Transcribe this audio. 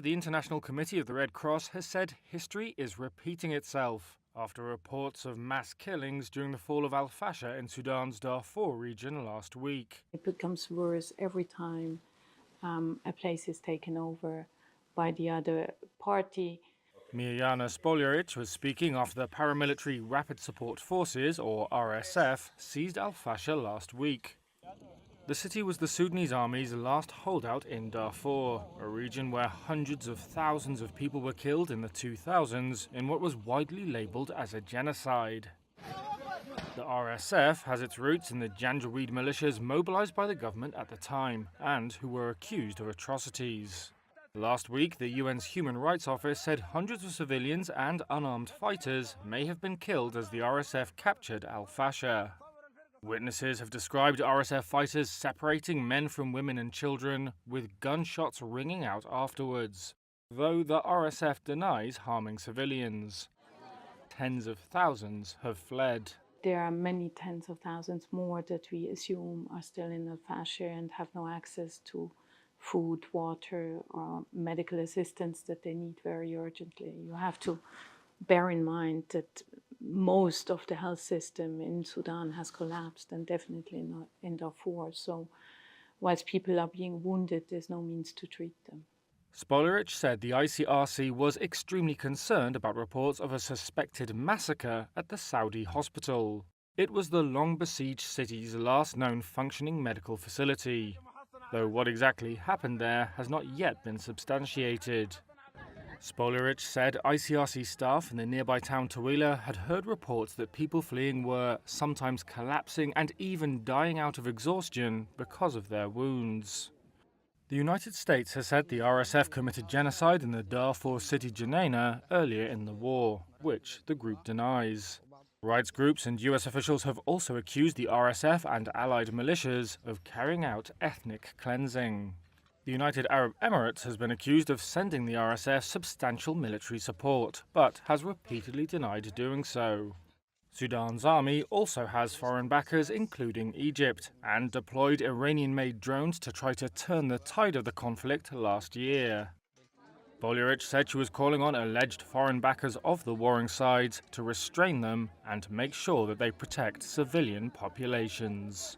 the International Committee of the Red Cross has said history is repeating itself after reports of mass killings during the fall of al-Fasher in Sudan's Darfur region last week. It becomes worse every time a place is taken over by the other party. Mirjana Spoljaric was speaking after the Paramilitary Rapid Support Forces, or RSF, seized al-Fasher last week. The city was the Sudanese army's last holdout in Darfur, a region where hundreds of thousands of people were killed in the 2000s in what was widely labelled as a genocide. The RSF has its roots in the Janjaweed militias mobilised by the government at the time and who were accused of atrocities. Last week, the UN's Human Rights Office said hundreds of civilians and unarmed fighters may have been killed as the RSF captured al-Fasher. Witnesses have described RSF fighters separating men from women and children, with gunshots ringing out afterwards, though the RSF denies harming civilians. Tens of thousands have fled. There are many tens of thousands more that we assume are still in al-Fasher and have no access to food, water, or medical assistance that they need very urgently. You have to bear in mind that most of the health system in Sudan has collapsed, and definitely not in Darfur. So whilst people are being wounded, there's no means to treat them. Spoljaric said the ICRC was extremely concerned about reports of a suspected massacre at the Saudi hospital. It was the long-besieged city's last known functioning medical facility, though what exactly happened there has not yet been substantiated. Spoljaric said ICRC staff in the nearby town Tawila had heard reports that people fleeing were sometimes collapsing and even dying out of exhaustion because of their wounds. The United States has said the RSF committed genocide in the Darfur city Jenaina earlier in the war, which the group denies. Rights groups and US officials have also accused the RSF and allied militias of carrying out ethnic cleansing. The United Arab Emirates has been accused of sending the RSF substantial military support, but has repeatedly denied doing so. Sudan's army also has foreign backers, including Egypt, and deployed Iranian-made drones to try to turn the tide of the conflict last year. Spoljaric said she was calling on alleged foreign backers of the warring sides to restrain them and make sure that they protect civilian populations.